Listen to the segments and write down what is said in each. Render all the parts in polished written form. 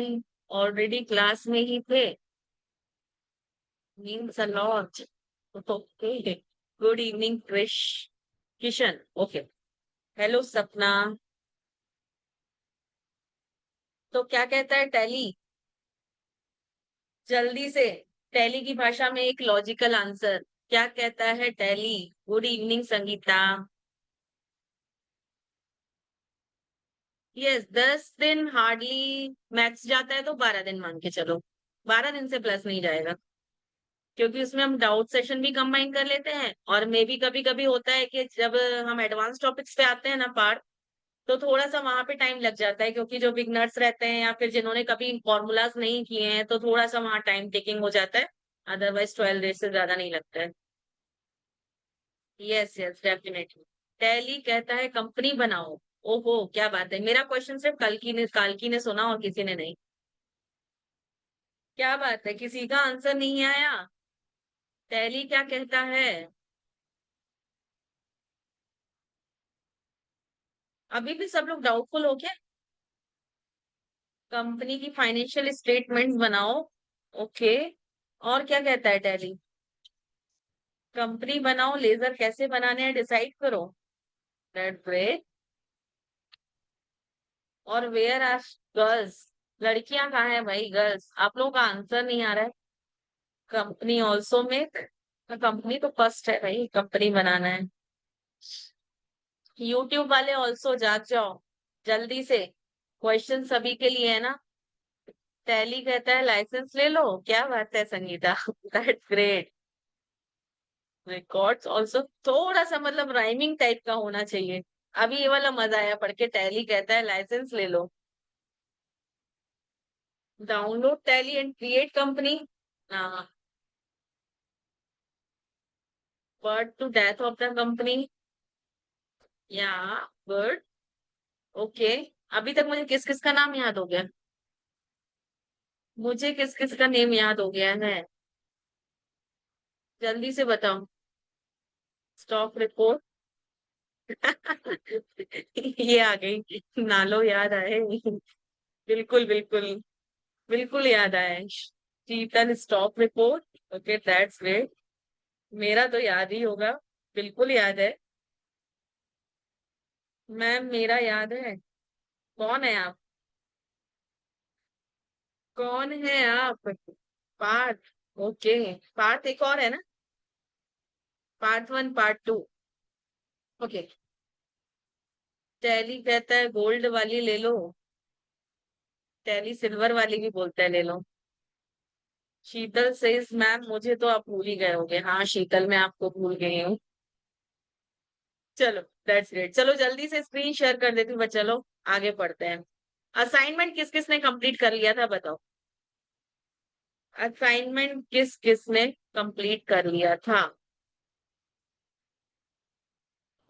नहीं, already class में ही थे। Means a lot. Okay, good evening Krish, Kishan. Okay, hello Sapna. तो क्या कहता है टैली? जल्दी से, टैली की भाषा में एक लॉजिकल आंसर। क्या कहता है tally? Good evening Sangeeta. Yes, 10 दिन हार्डली, मैक्स जाता है तो 12 दिन मान के चलो। 12 दिन से प्लस नहीं जाएगा, क्योंकि उसमें हम डाउट सेशन भी कंबाइन कर लेते हैं, और मे भी कभी कभी होता है कि जब हम एडवांस टॉपिक्स पे आते हैं ना पार्ट, तो थोड़ा सा वहां पे टाइम लग जाता है, क्योंकि जो बिगनर्स रहते हैं या फिर जिन्होंने कभी फॉर्मूलाज नहीं किए हैं, तो थोड़ा सा वहां टाइम टेकिंग हो जाता है। अदरवाइज 12 डेज से ज्यादा नहीं लगता है। Yes yes, definitely. टैली कहता है कंपनी बनाओ। ओहो, क्या बात है, मेरा क्वेश्चन सिर्फ कालकी ने सुना और किसी ने नहीं। क्या बात है, किसी का आंसर नहीं आया। टैली क्या कहता है? अभी भी सब लोग डाउटफुल हो क्या? कंपनी की फाइनेंशियल स्टेटमेंट्स बनाओ। ओके, और क्या कहता है टैली? कंपनी बनाओ, लेजर कैसे बनाने हैं डिसाइड करो। That great. और वेयर आर गर्ल्स? लड़कियां कहाँ है भाई, गर्ल्स? आप लोगों का आंसर नहीं आ रहा है। कंपनी ऑल्सो मेक, कंपनी तो फर्स्ट है भाई, कंपनी बनाना है। यूट्यूब वाले ऑल्सो जाग जाओ जल्दी से, क्वेश्चन सभी के लिए है ना। टैली कहता है लाइसेंस ले लो। क्या बात है Sangeeta, that's great. Records also, थोड़ा सा मतलब राइमिंग टाइप का होना चाहिए। अभी ये वाला मजा आया पढ़ के, टैली कहता है लाइसेंस ले लो। Download Tally and create company. Birth to death of the company. या गुड। ओके, अभी तक मुझे किस किस का नाम याद हो गया? मुझे किस किस का नेम याद हो गया है? जल्दी से बताओ। Stock report. ये आ गई, नालो याद आए। बिल्कुल बिल्कुल, बिल्कुल याद आए। Sheetal stock report. Okay, that's great. मेरा तो याद ही होगा, बिल्कुल याद है। मैम मेरा याद है। कौन है आप? कौन है आप? पार्थ। ओके, पार्थ एक और है ना? Part 1 part 2। ओके, टैली कहता है गोल्ड वाली ले लो। टैली सिल्वर वाली भी बोलता है ले लो। शीतल सेज मैम मुझे तो आप भूल ही गए होगे। हाँ शीतल, मैं आपको भूल गई हूँ। चलो, दैट्स ग्रेट। चलो जल्दी से स्क्रीन शेयर कर देती हूँ, बच्चा लोग आगे पढ़ते हैं। असाइनमेंट किस किस ने कंप्लीट कर लिया था बताओ? असाइनमेंट किस किस ने कंप्लीट कर लिया था?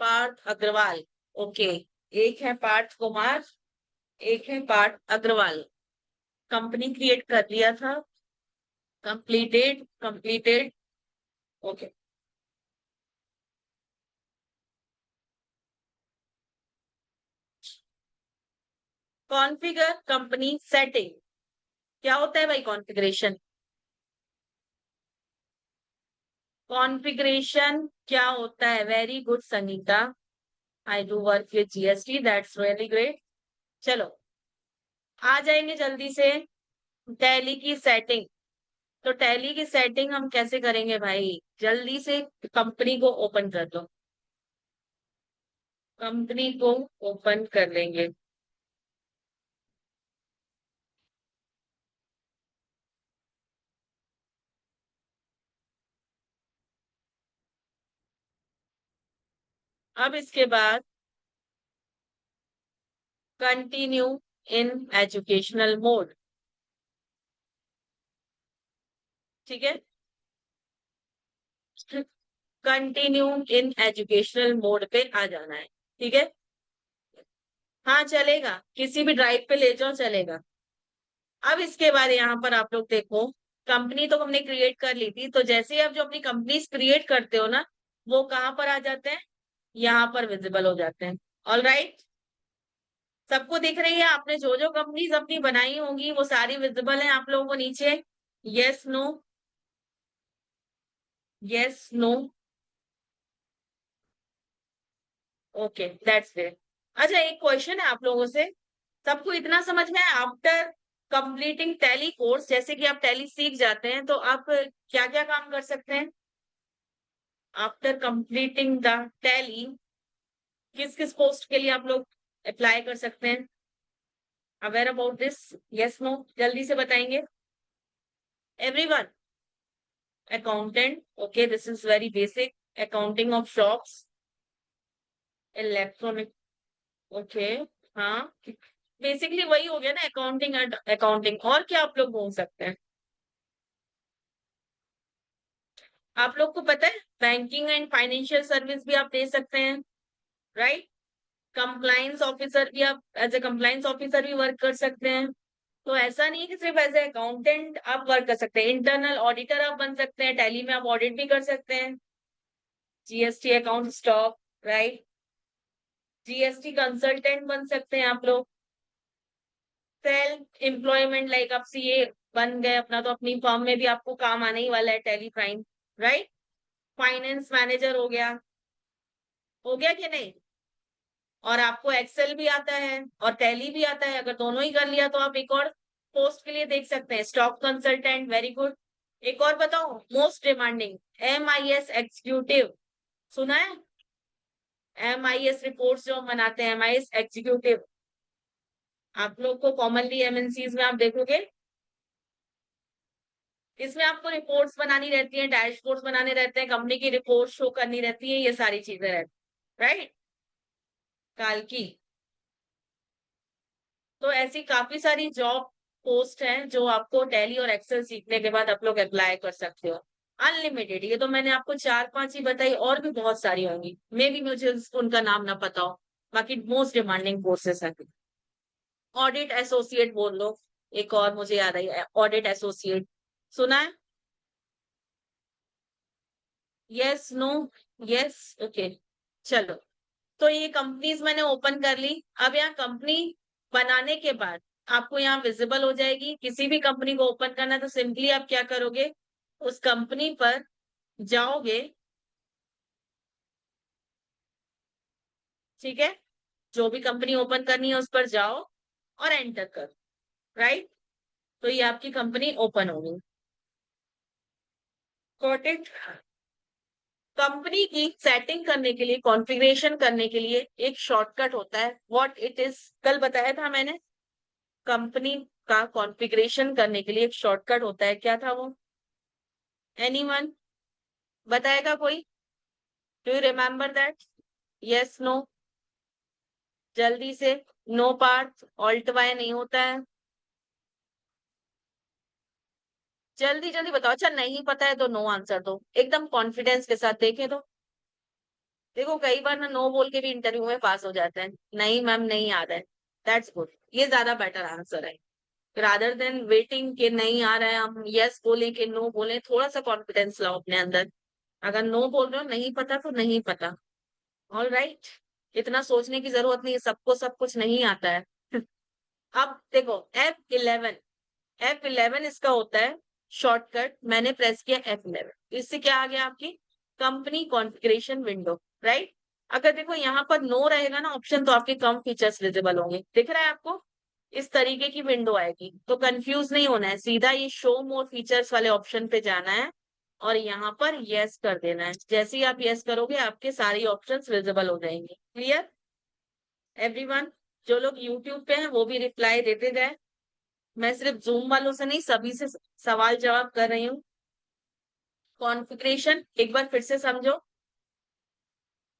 पार्थ अग्रवाल। ओके, एक है पार्थ कुमार, एक है पार्थ अग्रवाल। कंपनी क्रिएट कर लिया था। Completed, completed. Okay, configure company setting. क्या होता है भाई कॉन्फ़िगरेशन? कॉन्फ़िगरेशन क्या होता है? Very good Sangeeta, I do work with GST, that's really great. चलो, आ जाएंगे जल्दी से। टैली की सेटिंग। तो टैली की सेटिंग हम कैसे करेंगे भाई? जल्दी से कंपनी को ओपन कर दो। कंपनी को ओपन कर लेंगे। अब इसके बाद कंटिन्यू इन एजुकेशनल मोड। ठीक है, कंटिन्यू इन एजुकेशनल मोड पे आ जाना है। ठीक है, हाँ चलेगा, किसी भी ड्राइव पे ले जाओ चलेगा। अब इसके बाद यहाँ पर आप लोग देखो, कंपनी तो हमने क्रिएट कर ली थी, तो जैसे ही आप जो अपनी कंपनीज क्रिएट करते हो ना, वो कहाँ पर आ जाते हैं? यहाँ पर विजिबल हो जाते हैं। ऑल राइट, सबको दिख रही है? आपने जो जो कंपनीज अपनी बनाई होंगी वो सारी विजिबल है आप लोगों को नीचे? Yes no? Yes no? Okay, that's great. अच्छा, एक क्वेश्चन है आप लोगों से, सबको इतना समझ में है आफ्टर कंप्लीटिंग टैली कोर्स, जैसे कि आप टैली सीख जाते हैं तो आप क्या क्या काम कर सकते हैं आफ्टर कंप्लीटिंग द टैली? किस किस पोस्ट के लिए आप लोग अप्लाई कर सकते हैं? Aware about this? Yes no? जल्दी से बताएंगे everyone. Accountant, okay, this is very basic. Accounting of shops, electronic, okay, हाँ, बेसिकली वही हो गया ना, अकाउंटिंग एंड अकाउंटिंग। और क्या आप लोग बोल सकते हैं? आप लोग को पता है बैंकिंग एंड फाइनेंशियल सर्विस भी आप दे सकते हैं, राइट? कंप्लायंस ऑफिसर भी, आप एज ए कंप्लायंस ऑफिसर भी वर्क कर सकते हैं। तो ऐसा नहीं है कि सिर्फ एज ए अकाउंटेंट आप वर्क कर सकते हैं, इंटरनल ऑडिटर आप बन सकते हैं, टैली में आप ऑडिट भी कर सकते हैं, GST account stock, right? GST consultant बन सकते हैं आप लोग। सेल्फ एम्प्लॉयमेंट, लाइक आप सीए बन गए अपना, तो अपनी फर्म में भी आपको काम आने ही वाला है tally prime, right? Finance manager हो गया कि नहीं? और आपको एक्सेल भी आता है और टैली भी आता है, अगर दोनों ही कर लिया तो आप एक और पोस्ट के लिए देख सकते हैं, स्टॉक कंसल्टेंट, वेरी गुड। एक और बताओ, मोस्ट डिमांडिंग, एमआईएस एग्जीक्यूटिव, सुना है? एमआईएस रिपोर्ट्स जो हम बनाते हैं, एमआईएस एग्जीक्यूटिव, आप लोग को कॉमनली एमएनसीज में आप देखोगे, इसमें आपको रिपोर्ट्स बनानी रहती है, डैशबोर्ड्स बनाने रहते हैं, कंपनी की रिपोर्ट शो करनी रहती है, ये सारी चीजें रहती, राइट? काल की। तो ऐसी काफी सारी जॉब पोस्ट हैं जो आपको टैली और एक्सेल सीखने के बाद आप लोग अप्लाई कर सकते हो, अनलिमिटेड। ये तो मैंने आपको चार पांच ही बताई, और भी बहुत सारी होंगी, मे भी मुझे उनका नाम ना पता हो, बाकी मोस्ट डिमांडिंग कोर्सेस हैं। ऑडिट एसोसिएट बोल लो, एक और मुझे याद आई, ऑडिट एसोसिएट, सुना है? Yes no? यस, ओके, चलो। तो ये कंपनीज मैंने ओपन कर ली। अब यहाँ कंपनी बनाने के बाद आपको यहाँ विजिबल हो जाएगी। किसी भी कंपनी को ओपन करना है तो सिंपली आप क्या करोगे, उस कंपनी पर जाओगे, ठीक है? जो भी कंपनी ओपन करनी है उस पर जाओ और एंटर करो, राइट? तो ये आपकी कंपनी ओपन होगी। Got it? कंपनी की सेटिंग करने के लिए, कॉन्फ़िगरेशन करने के लिए एक शॉर्टकट होता है, व्हाट इट इज, कल बताया था मैंने। कंपनी का कॉन्फ़िगरेशन करने के लिए एक शॉर्टकट होता है, क्या था वो? एनीवन बताएगा कोई? Do you remember that? Yes no? जल्दी से। नो पार्ट ऑल्ट वाई नहीं होता है, जल्दी जल्दी बताओ। अच्छा, नहीं पता है तो नो आंसर दो, एकदम कॉन्फिडेंस के साथ। देखें तो देखो, कई बार ना नो बोल के भी इंटरव्यू में पास हो जाता है, नहीं मैम नहीं याद है, दैट्स गुड, ये ज्यादा बेटर आंसर है, रादर देन वेटिंग के नहीं आ रहा है, हम यस बोले कि नो बोले। थोड़ा सा कॉन्फिडेंस लाओ अपने अंदर, अगर नो बोल रहे हो, नहीं पता तो नहीं पता, ऑल राइट? इतना सोचने की जरूरत नहीं है, सबको सब कुछ नहीं आता है। अब देखो, F11, F11 इसका होता है शॉर्टकट, मैंने प्रेस किया F11, इससे क्या आ गया आपकी कंपनी कॉन्फ़िगरेशन विंडो, राइट? अगर देखो यहाँ पर नो रहेगा ना ऑप्शन, तो आपके कम फीचर्स विजिबल होंगे, दिख रहा है आपको? इस तरीके की विंडो आएगी, तो कंफ्यूज नहीं होना है, सीधा ये शो मोर फीचर्स वाले ऑप्शन पे जाना है और यहाँ पर यस कर देना है। जैसे ही आप यस करोगे आपके सारी ऑप्शंस विजिबल हो जाएंगे। Clear everyone? जो लोग यूट्यूब पे हैं वो भी रिप्लाई देते गए, मैं सिर्फ जूम वालों से नहीं, सभी से सवाल जवाब कर रही हूँ। कॉन्फ़िगरेशन एक बार फिर से समझो।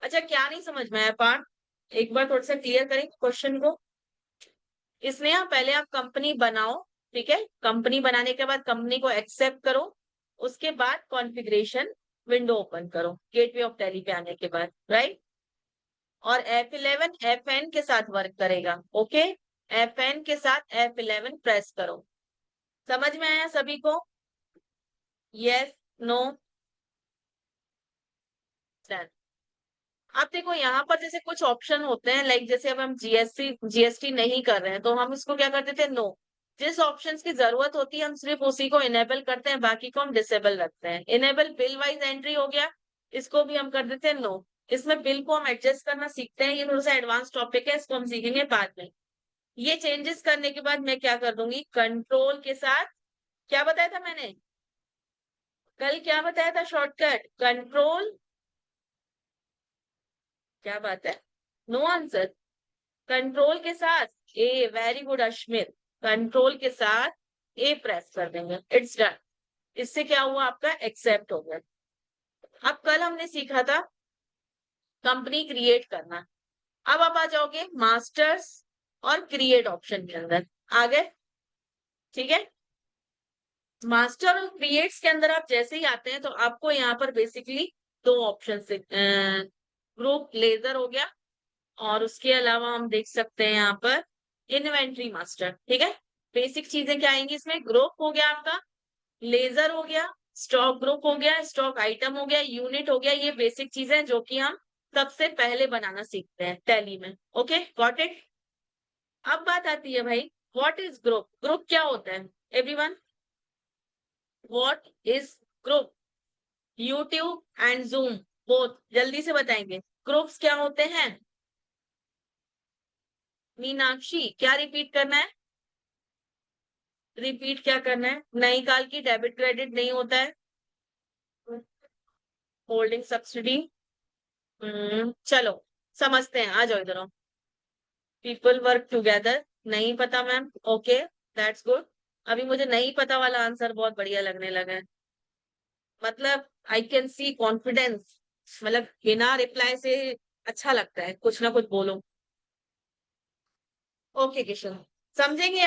अच्छा, क्या नहीं समझ में आया पार्ट? एक बार थोड़ा सा क्लियर करें क्वेश्चन को। इसमें पहले आप कंपनी बनाओ, ठीक है? कंपनी बनाने के बाद कंपनी को एक्सेप्ट करो, उसके बाद कॉन्फ़िगरेशन विंडो ओपन करो गेटवे ऑफ टैली पे आने के बाद, राइट? और F11 FN के साथ वर्क करेगा, ओके? FN के साथ F11 प्रेस करो। समझ में आया सभी को? Yes no? डन। अब देखो यहाँ पर जैसे कुछ ऑप्शन होते हैं, लाइक जैसे अब हम जीएसटी नहीं कर रहे हैं तो हम इसको क्या कर देते हैं, नो। जिस ऑप्शन की जरूरत होती है हम सिर्फ उसी को इनेबल करते हैं, बाकी को हम डिसेबल रखते हैं। इनेबल बिल वाइज एंट्री हो गया, इसको भी हम कर देते हैं नो। इसमें बिल को हम एडजस्ट करना सीखते हैं, ये थोड़ा सा एडवांस टॉपिक है, इसको हम सीखेंगे बाद में। ये चेंजेस करने के बाद मैं क्या कर दूंगी, कंट्रोल के साथ, क्या बताया था मैंने कल, क्या बताया था शॉर्टकट, कंट्रोल, क्या बात है, नो आंसर, कंट्रोल के साथ ए, वेरी गुड अश्मित, कंट्रोल के साथ ए प्रेस कर देंगे, इट्स डन। इससे क्या हुआ, आपका एक्सेप्ट हो गया। अब कल हमने सीखा था कंपनी क्रिएट करना, अब आप आ जाओगे मास्टर्स और क्रिएट ऑप्शन के अंदर, आ गए, ठीक है। मास्टर और क्रिएट्स के अंदर आप जैसे ही आते हैं तो आपको यहाँ पर बेसिकली दो ऑप्शन से, ग्रुप लेजर हो गया, और उसके अलावा हम देख सकते हैं यहाँ पर इन्वेंट्री मास्टर, ठीक है। बेसिक चीजें क्या आएंगी इसमें, ग्रुप हो गया आपका, लेजर हो गया, स्टॉक ग्रुप हो गया, स्टॉक आइटम हो गया, यूनिट हो गया, ये बेसिक चीजें जो कि हम सबसे पहले बनाना सीखते हैं टैली में। Okay, got it. अब बात आती है भाई, व्हाट इज ग्रुप, ग्रुप क्या होता है everyone, what is group, YouTube and zoom both जल्दी से बताएंगे, ग्रुप्स क्या होते हैं। मीनाक्षी क्या रिपीट करना है, रिपीट क्या करना है, नई काल की डेबिट क्रेडिट नहीं होता है, होल्डिंग सब्सिडी, चलो समझते हैं, आ जाओ इधर। पीपल वर्क टुगेदर नहीं पता मैम, ओके, दैट्स गुड। अभी मुझे नहीं पता वाला आंसर बहुत बढ़िया लगने लगा है, मतलब आई कैन सी कॉन्फिडेंस, मतलब बिना रिप्लाई से अच्छा लगता है, कुछ ना कुछ बोलो। ओके किशन, समझेंगे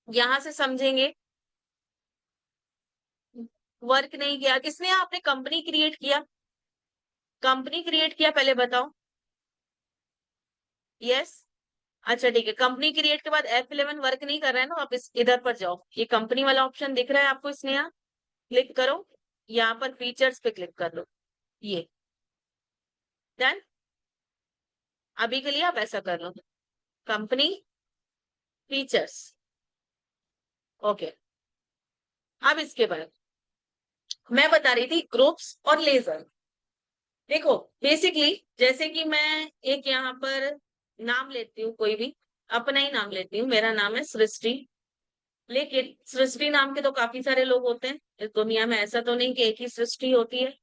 यहाँ से समझेंगे। वर्क नहीं किया किसने, आपने कंपनी क्रिएट किया, कंपनी क्रिएट किया पहले बताओ, यस। अच्छा ठीक है, कंपनी क्रिएट के बाद F11 वर्क नहीं कर रहा है ना, आप इस इधर पर जाओ, ये कंपनी वाला ऑप्शन दिख रहा है आपको, इसने यहाँ क्लिक करो, यहाँ पर फीचर्स पे क्लिक कर लो, ये डन। अभी के लिए आप ऐसा कर लो, कंपनी फीचर्स, ओके। अब इसके बाद मैं बता रही थी ग्रुप्स और लेजर। देखो बेसिकली जैसे कि मैं एक यहाँ पर नाम लेती हूँ, कोई भी अपना ही नाम लेती हूँ, मेरा नाम है सृष्टि, लेकिन सृष्टि नाम के तो काफी सारे लोग होते हैं इस दुनिया में, ऐसा तो नहीं कि एक ही सृष्टि होती है।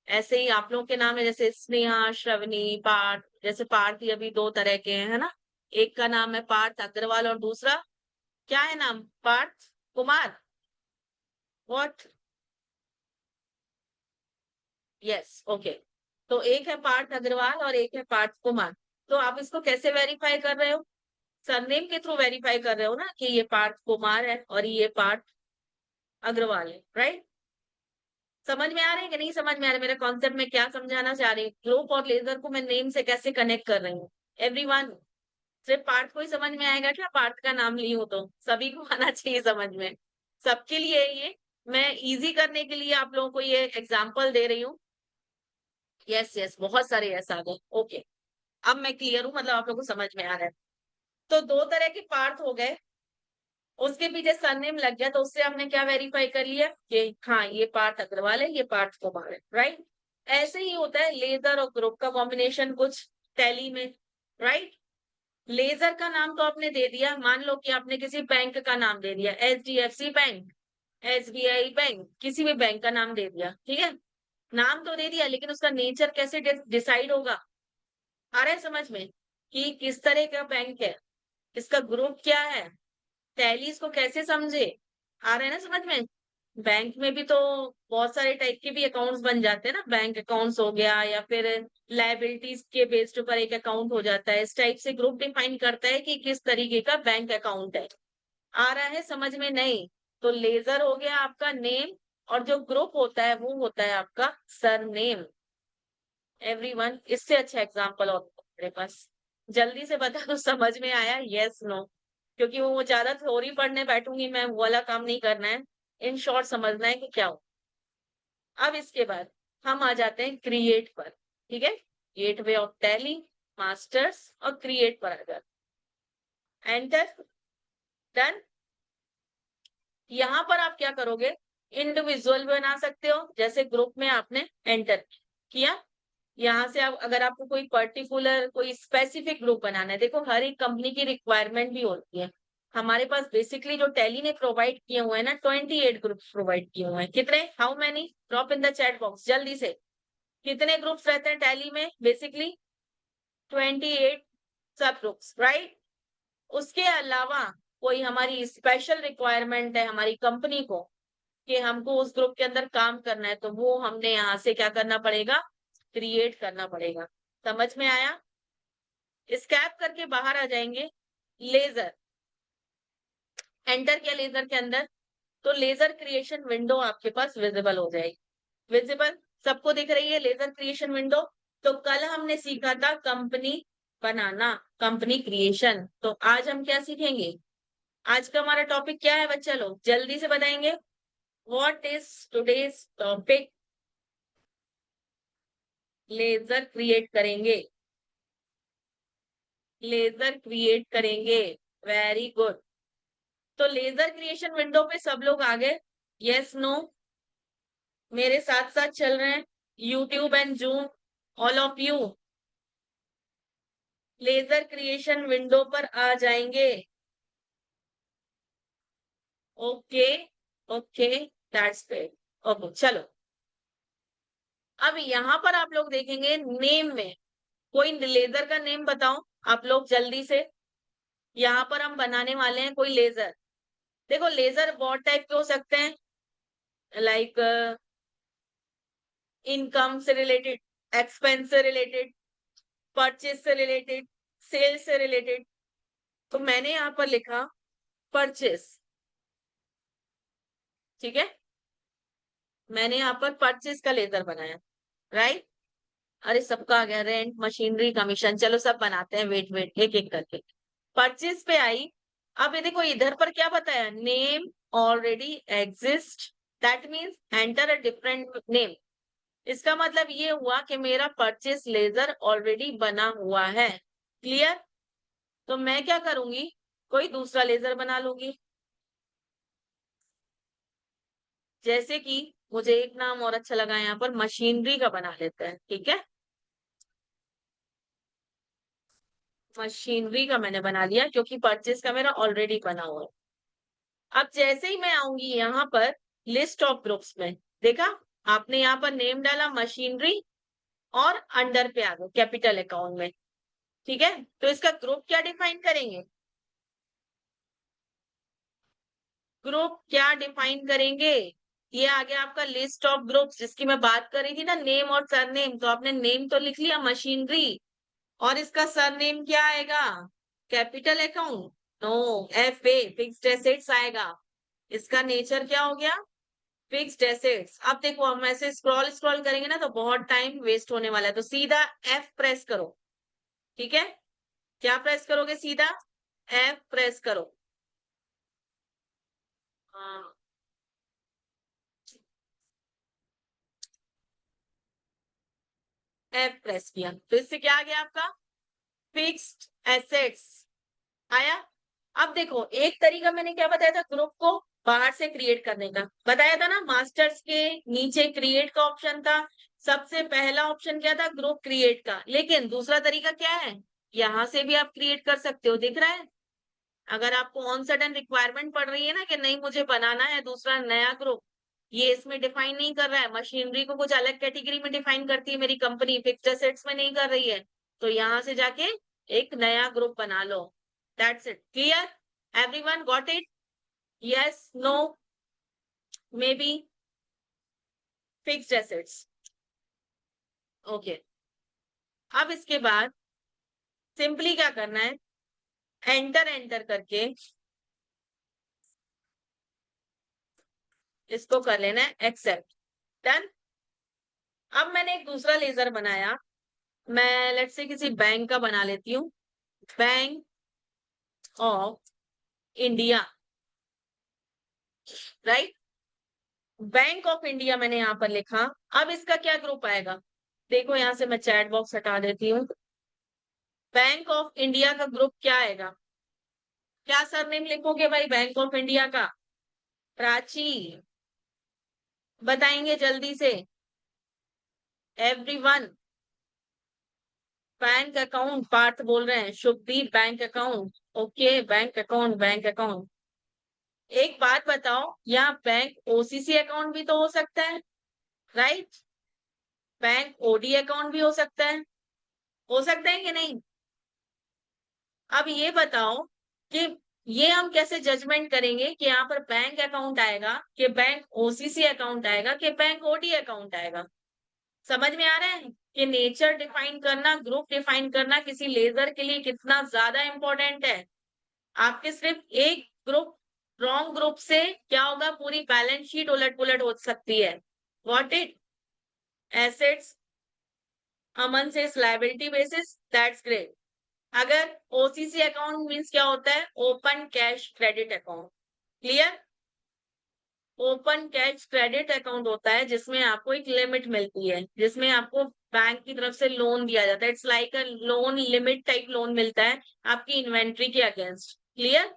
ऐसे ही आप लोगों के नाम है जैसे स्नेहा, श्रवणी, पार्थ, जैसे पार्थ ही अभी दो तरह के हैं, है ना। एक का नाम है पार्थ अग्रवाल और दूसरा क्या है नाम, Parth Kumar, what, yes okay. तो एक है पार्थ अग्रवाल और एक है पार्थ कुमार। तो आप इसको कैसे वेरीफाई कर रहे हो, सरनेम के थ्रू वेरीफाई कर रहे हो ना, कि ये पार्थ कुमार है और ये पार्थ अग्रवाल है, राइट। समझ में आ रहा है कि नहीं समझ में आ रहा है, मेरा कॉन्सेप्ट में क्या समझाना चाह रही हूँ, ग्रुप और लेजर को मैं नेम से कैसे कनेक्ट कर रही हूँ, एवरीवन। सिर्फ पार्थ को ही समझ में आएगा क्या, पार्थ का नाम ली हूं तो सभी को आना चाहिए समझ में, सबके लिए है ये। मैं इजी करने के लिए आप लोगों को ये एग्जाम्पल दे रही हूँ। यस यस, बहुत सारे यस आ गए, ओके। अब मैं क्लियर हूँ, मतलब आप लोगों को समझ में आ रहा है। तो दो तरह के पार्थ हो गए, उसके पीछे सरनेम लग गया, तो उससे हमने क्या वेरीफाई कर लिया कि हाँ ये पार्थ अग्रवाल है, ये पार्थ कुमार है, राइट। ऐसे ही होता है लेजर और ग्रुप का कॉम्बिनेशन कुछ टैली में, राइट। लेजर का नाम तो आपने दे दिया, मान लो कि आपने किसी बैंक का नाम दे दिया, HDFC बैंक, SBI बैंक, किसी भी बैंक का नाम दे दिया, ठीक है। नाम तो दे दिया, लेकिन उसका नेचर कैसे डिसाइड होगा, आ रहा है समझ में, कि किस तरह का बैंक है, इसका ग्रुप क्या है, टैली इसको कैसे समझे, आ रहा है ना समझ में। बैंक में भी तो बहुत सारे टाइप के भी अकाउंट्स बन जाते हैं ना, बैंक अकाउंट्स हो गया, या फिर लाइबिलिटीज के बेस्ड पर एक अकाउंट हो जाता है, इस टाइप से ग्रुप डिफाइन करता है कि किस तरीके का बैंक अकाउंट है, आ रहा है समझ में, नहीं। तो लेजर हो गया आपका नेम, और जो ग्रुप होता है वो होता है आपका सरनेम, एवरीवन। इससे अच्छा एग्जांपल और मेरे पास, जल्दी से बता दो समझ में आया, यस नो, क्योंकि वो ज्यादा थ्योरी पढ़ने बैठूंगी मैं, वो वाला काम नहीं करना है, इन शॉर्ट समझना है कि क्या हो। अब इसके बाद हम आ जाते हैं क्रिएट पर, ठीक है, गेटवे ऑफ टैली, मास्टर्स और क्रिएट पर आ जाते हैं, एंटर, डन। यहाँ पर आप क्या करोगे, इंडिविजुअल बना सकते हो, जैसे ग्रुप में आपने एंटर किया। यहाँ से आप अगर आपको कोई पर्टिकुलर कोई स्पेसिफिक ग्रुप बनाना है, देखो हर एक कंपनी की रिक्वायरमेंट भी होती है। हमारे पास बेसिकली जो टैली ने प्रोवाइड किए हुए हैं ना, 28 ग्रुप्स प्रोवाइड किए हुए हैं। कितने, how many, drop in the chat box जल्दी से। कितने ग्रुप्स रहते हैं टैली में बेसिकली, 28 सब ग्रुप्स, राइट। उसके अलावा कोई हमारी स्पेशल रिक्वायरमेंट है हमारी कंपनी को कि हमको उस ग्रुप के अंदर काम करना है, तो वो हमने यहाँ से क्या करना पड़ेगा, क्रिएट करना पड़ेगा। समझ में आया। स्कैप करके बाहर आ जाएंगे, लेजर, एंटर किया लेजर के अंदर, तो लेजर क्रिएशन विंडो आपके पास विजिबल हो जाएगी। विजिबल सबको दिख रही है लेजर क्रिएशन विंडो। तो कल हमने सीखा था कंपनी बनाना, कंपनी क्रिएशन। तो आज हम क्या सीखेंगे, आज का हमारा टॉपिक क्या है बच्चा लोग, जल्दी से बताएंगे। What is today's topic, laser create करेंगे, लेजर क्रिएट करेंगे, वेरी गुड। तो लेजर क्रिएशन विंडो पे सब लोग आ गए, यस नो, मेरे साथ साथ चल रहे हैं, YouTube and zoom, all of you laser creation window पर आ जाएंगे। Okay, okay, that's great. Okay चलो, अब यहाँ पर आप लोग देखेंगे नेम में कोई लेजर का नेम बताओ आप लोग जल्दी से। यहाँ पर हम बनाने वाले हैं कोई लेजर। देखो लेजर बहुत टाइप के हो सकते हैं, लाइक इनकम से रिलेटेड, एक्सपेंस से रिलेटेड, परचेज से रिलेटेड, सेल्स से रिलेटेड। तो मैंने यहाँ पर लिखा परचेस, ठीक है, मैंने यहाँ पर परचेस का लेजर बनाया, राइट। अरे सबका आ गया, रेंट, मशीनरी, कमीशन, चलो सब बनाते हैं, वेट वेट एक एक करके। परचेज पे आई। अब ये देखो इधर पर क्या बताया, name already exist, that means enter a different name. इसका मतलब ये हुआ कि मेरा परचेस लेजर ऑलरेडी बना हुआ है, क्लियर। तो मैं क्या करूंगी, कोई दूसरा लेजर बना लूंगी। जैसे कि मुझे एक नाम और अच्छा लगा यहाँ पर, मशीनरी का बना लेते हैं, ठीक है, मशीनरी का मैंने बना लिया क्योंकि परचेस का मेरा ऑलरेडी बना हुआ है। अब जैसे ही मैं आऊंगी यहाँ पर लिस्ट ऑफ ग्रुप्स में, देखा आपने यहाँ पर नेम डाला मशीनरी और अंडर पे आ गए कैपिटल अकाउंट में, ठीक है। तो इसका ग्रुप क्या डिफाइन करेंगे, ग्रुप क्या डिफाइन करेंगे, ये आ गया आपका लिस्ट ऑफ ग्रुप्स जिसकी मैं बात कर रही थी ना, नेम और सरनेम। तो आपने नेम तो लिख लिया मशीनरी, और इसका सरनेम क्या आएगा, capital account, no, F A fixed assets आएगा। इसका नेचर क्या हो गया, फिक्स्ड एसेट्स। अब देखो हम ऐसे स्क्रॉल स्क्रॉल करेंगे ना तो बहुत टाइम वेस्ट होने वाला है, तो सीधा एफ प्रेस करो, ठीक है। क्या प्रेस करोगे, सीधा एफ प्रेस करो। हाँ, एफ प्रेस किया तो इससे क्या आ गया आपका, फिक्स्ड एसेट्स आया। अब देखो एक तरीका मैंने क्या बताया था ग्रुप को बाहर से क्रिएट करने का, बताया था ना, मास्टर्स के नीचे क्रिएट का ऑप्शन था। सबसे पहला ऑप्शन क्या था, ग्रुप क्रिएट का। लेकिन दूसरा तरीका क्या है, यहां से भी आप क्रिएट कर सकते हो, दिख रहा है। अगर आपको ऑन सडन रिक्वायरमेंट पड़ रही है ना कि नहीं मुझे बनाना है दूसरा नया ग्रुप, ये इसमें डिफाइन नहीं कर रहा है, मशीनरी को कुछ अलग कैटेगरी में डिफाइन करती है मेरी कंपनी, फिक्स्ड एसेट्स में नहीं कर रही है, तो यहां से जाके एक नया ग्रुप बना लो। That's it, clear, everyone got it, yes no, maybe, fixed assets, okay. अब इसके बाद सिंपली क्या करना है, एंटर एंटर करके इसको कर लेना है एक्सेप्ट, डन। अब मैंने एक दूसरा लेजर बनाया, मैं लेट्स से किसी बैंक का बना लेती हूँ, bank of India, right. Bank of India मैंने यहाँ पर लिखा। अब इसका क्या ग्रुप आएगा? देखो यहाँ से मैं चैट बॉक्स हटा देती हूँ। बैंक ऑफ इंडिया का ग्रुप क्या आएगा? क्या सरनेम लिखोगे भाई बैंक ऑफ इंडिया का? प्राची, बताएंगे जल्दी से एवरीवन। बैंक अकाउंट, पार्थ बोल रहे हैं, Shubhdeep bank account. Okay, bank account, bank account. एक बात बताओ, यहाँ बैंक ओसीसी अकाउंट भी तो हो सकता है, राइट? बैंक ओडी अकाउंट भी हो सकता है कि नहीं? अब ये बताओ कि ये हम कैसे जजमेंट करेंगे कि यहाँ पर बैंक अकाउंट आएगा कि बैंक ओसीसी अकाउंट आएगा कि बैंक ओडी अकाउंट आएगा? समझ में आ रहा है कि नेचर डिफाइन करना, ग्रुप डिफाइन करना किसी लेजर के लिए कितना ज्यादा इंपॉर्टेंट है। आपके सिर्फ एक ग्रुप, रॉन्ग ग्रुप से क्या होगा, पूरी बैलेंस शीट उलट पुलट हो सकती है। What it? एसेट्स अमन से लायबिलिटी बेसिस, दैट्स ग्रेट। अगर ओसीसी अकाउंट मींस क्या होता है? Open cash credit account. Clear? Open cash credit account होता है जिसमें आपको एक लिमिट मिलती है, जिसमें आपको बैंक की तरफ से लोन दिया जाता है। It's like a loan, limit type loan मिलता है आपकी इन्वेंट्री के अगेंस्ट। क्लियर?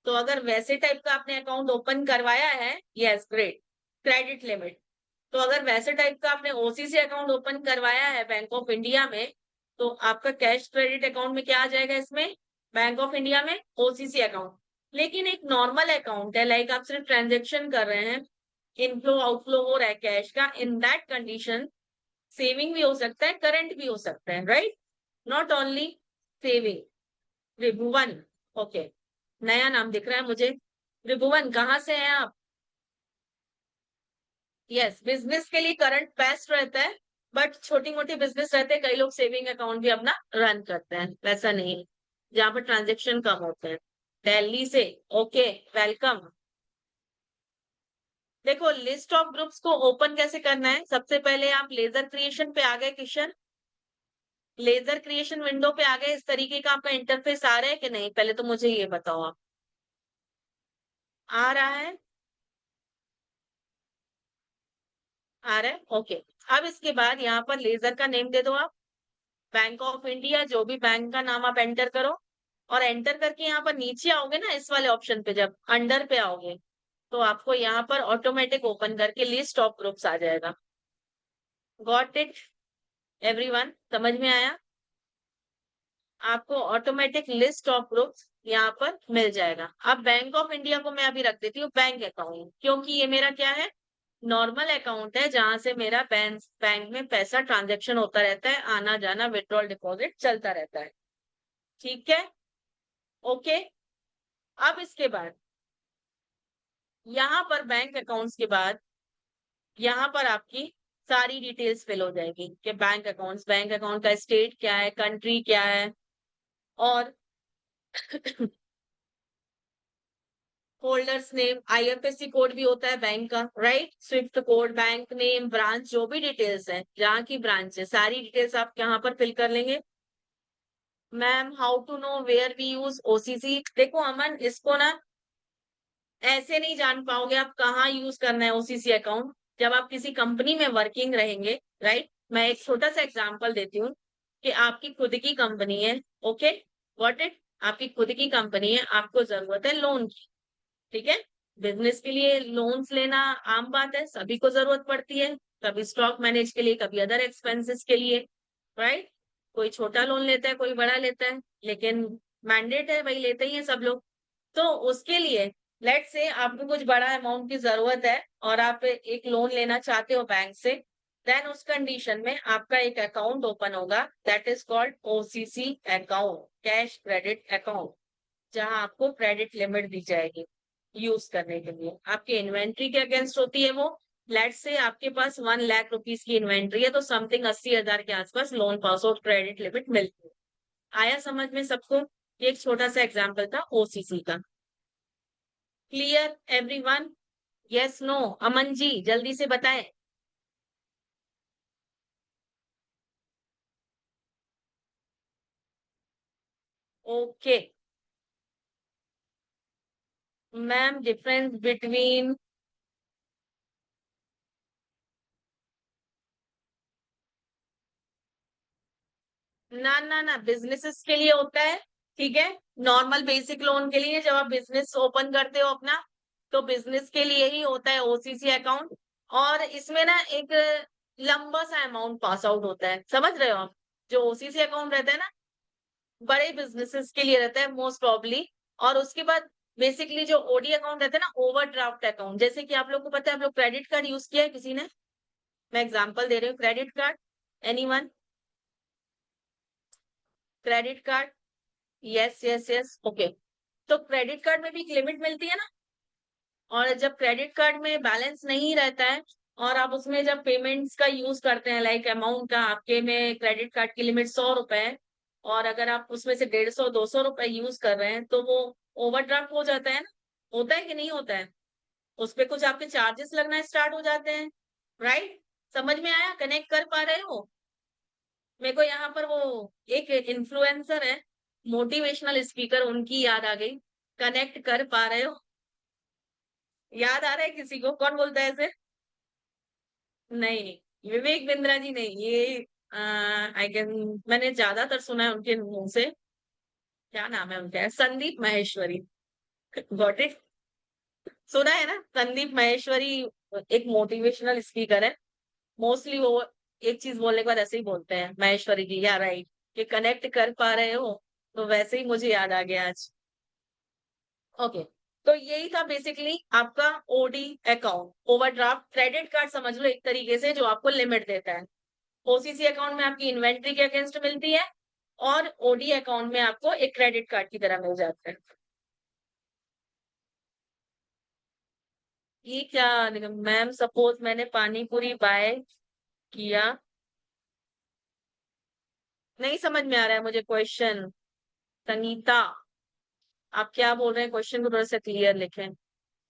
तो अगर वैसे टाइप का आपने अकाउंट ओपन करवाया है, यस ग्रेट, क्रेडिट लिमिट। तो अगर वैसे टाइप का आपने ओसीसी अकाउंट ओपन करवाया है बैंक ऑफ इंडिया में, तो आपका कैश क्रेडिट अकाउंट में क्या आ जाएगा? इसमें बैंक ऑफ इंडिया में ओसीसी अकाउंट। लेकिन एक नॉर्मल अकाउंट है, लाइक आप सिर्फ ट्रांजेक्शन कर रहे हैं, इनफ्लो आउटफ्लो हो रहा है कैश का, इन दैट कंडीशन सेविंग भी हो सकता है, करंट भी हो सकता है, right? Not only saving. Tribhuvan, okay, नया नाम दिख रहा है मुझे। त्रिभुवन कहाँ से हैं आप? यस, बिजनेस के लिए करंट बेस्ट रहता है, बट छोटी मोटी बिजनेस रहते हैं, कई लोग सेविंग अकाउंट भी अपना रन करते हैं, वैसा नहीं है, जहां पर ट्रांजेक्शन कम होते हैं। दिल्ली से, ओके, वेलकम। देखो लिस्ट ऑफ ग्रुप्स को ओपन कैसे करना है, सबसे पहले आप लेजर क्रिएशन पे आ गए किशन, लेजर क्रिएशन विंडो पे आ गए, इस तरीके का आपका इंटरफेस आ रहा है कि नहीं, पहले तो मुझे ये बताओ आप। आ रहा है? आ रहा है, ओके। अब इसके बाद यहाँ पर लेजर का नेम दे दो आप, बैंक ऑफ इंडिया, जो भी बैंक का नाम आप एंटर करो। और एंटर करके यहाँ पर नीचे आओगे ना, इस वाले ऑप्शन पे जब अंडर पे आओगे, तो आपको यहाँ पर ऑटोमेटिक ओपन करके लिस्ट ऑफ ग्रुप्स आ जाएगा। Got it everyone? समझ में आया? आपको ऑटोमेटिक लिस्ट ऑफ ग्रुप्स यहाँ पर मिल जाएगा। अब बैंक ऑफ इंडिया को मैं अभी रख देती हूँ बैंक अकाउंट, क्योंकि ये मेरा क्या है, नॉर्मल अकाउंट है, जहां से मेरा बैंक बैंक में पैसा ट्रांजेक्शन होता रहता है, आना जाना, विड्रॉल डिपॉजिट चलता रहता है। ठीक है, ओके। अब इसके बाद यहाँ पर बैंक अकाउंट्स के बाद यहाँ पर आपकी सारी डिटेल्स फिल हो जाएगी कि बैंक अकाउंट्स, बैंक अकाउंट का स्टेट क्या है, कंट्री क्या है, और होल्डर्स नेम, आईएफएससी कोड भी होता है बैंक का, right? Swift code, bank name, branch, जो भी डिटेल्स है, जहाँ की ब्रांच है, सारी डिटेल्स आप यहाँ पर फिल कर लेंगे। Ma'am how to know where we use OCC? देखो अमन, इसको ना ऐसे नहीं जान पाओगे आप कहाँ यूज करना है ओसीसी अकाउंट, जब आप किसी कंपनी में वर्किंग रहेंगे, राइट? मैं एक छोटा सा एग्जांपल देती हूँ कि आपकी खुद की कंपनी है, ओके, व्हाट इट, आपकी खुद की कंपनी है, आपको जरूरत है लोन की, ठीक है? बिजनेस के लिए लोन्स लेना आम बात है, सभी को जरूरत पड़ती है, कभी स्टॉक मैनेज के लिए, कभी अदर एक्सपेंसेस के लिए, राइट? कोई छोटा लोन लेता है, कोई बड़ा लेता है, लेकिन मैंडेट है, वही लेते ही है सब लोग। तो उसके लिए लेट से आपको कुछ बड़ा अमाउंट की जरूरत है और आप एक लोन लेना चाहते हो बैंक से, देन उस कंडीशन में आपका एक अकाउंट ओपन होगा, that is called OCC account, cash credit account, जहां आपको क्रेडिट लिमिट दी जाएगी यूज करने के लिए, आपके इन्वेंट्री के अगेंस्ट होती है वो। लेट से आपके पास 1 लाख रुपीज की इन्वेंट्री है, तो समथिंग 80,000 के आसपास loan pass out credit limit मिलती है। आया समझ में सबको? ये एक छोटा सा एग्जाम्पल था ओसीसी का। Clear everyone? Yes no? Aman ji जल्दी से बताएं। ओके मैम, डिफरेंस बिटवीन ना ना ना, बिजनेसेस के लिए होता है। ठीक है, नॉर्मल बेसिक लोन के लिए जब आप बिजनेस ओपन करते हो अपना, तो बिजनेस के लिए ही होता है ओसीसी अकाउंट। और इसमें ना एक लंबा सा अमाउंट पास आउट होता है, समझ रहे हो आप? जो ओसीसी अकाउंट रहता है ना, बड़े बिजनेसेस के लिए रहता है मोस्ट प्रॉब्ली। और उसके बाद बेसिकली जो ओडी अकाउंट रहता है ना, ओवरड्राफ्ट अकाउंट, जैसे कि आप लोग को पता है, आप लोग क्रेडिट कार्ड यूज किया है किसी ने? मैं एग्जांपल दे रही हूँ, credit card, anyone? Credit card, yes yes yes, okay. तो क्रेडिट कार्ड में भी एक लिमिट मिलती है ना, और जब क्रेडिट कार्ड में बैलेंस नहीं रहता है और आप उसमें जब पेमेंट्स का यूज करते हैं, लाइक अमाउंट का आपके में क्रेडिट कार्ड की लिमिट 100 रुपए है, और अगर आप उसमें से 150-200 रुपए यूज कर रहे हैं, तो वो ओवरड्राफ्ट हो जाता है ना। होता है कि नहीं होता है? उस पे कुछ आपके चार्जेस लगना स्टार्ट हो जाते हैं, राइट? समझ में आया? कनेक्ट कर पा रहे हो? मेरे को यहाँ पर वो एक इन्फ्लुएंसर है, मोटिवेशनल स्पीकर, उनकी याद आ गई। कनेक्ट कर पा रहे हो? याद आ रहा है किसी को? कौन बोलता है ऐसे? नहीं, विवेक बिंद्रा जी नहीं, ये आई कैन, मैंने ज्यादातर सुना है उनके मुंह से। क्या नाम है उनका? संदीप माहेश्वरी। Got it? सुना है ना, संदीप माहेश्वरी। एक मोटिवेशनल स्पीकर है। मोस्टली वो एक चीज बोलने के बाद ऐसे ही बोलते हैं, माहेश्वरी जी, या राइट, कि कनेक्ट कर पा रहे हो। तो वैसे ही मुझे याद आ गया आज। ओके, तो यही था बेसिकली आपका OD account, overdraft credit card समझ लो एक तरीके से, जो आपको लिमिट देता है। ओसीसी अकाउंट में आपकी इन्वेंट्री के अगेंस्ट मिलती है, और ओडी अकाउंट में आपको एक क्रेडिट कार्ड की तरह मिल जाता है। ये क्या? मैम सपोज मैंने पानी पूरी बाय किया। नहीं समझ में आ रहा है मुझे क्वेश्चन। संगीता, आप क्या बोल रहे हैं? क्वेश्चन को थोड़ा सा क्लियर लिखें,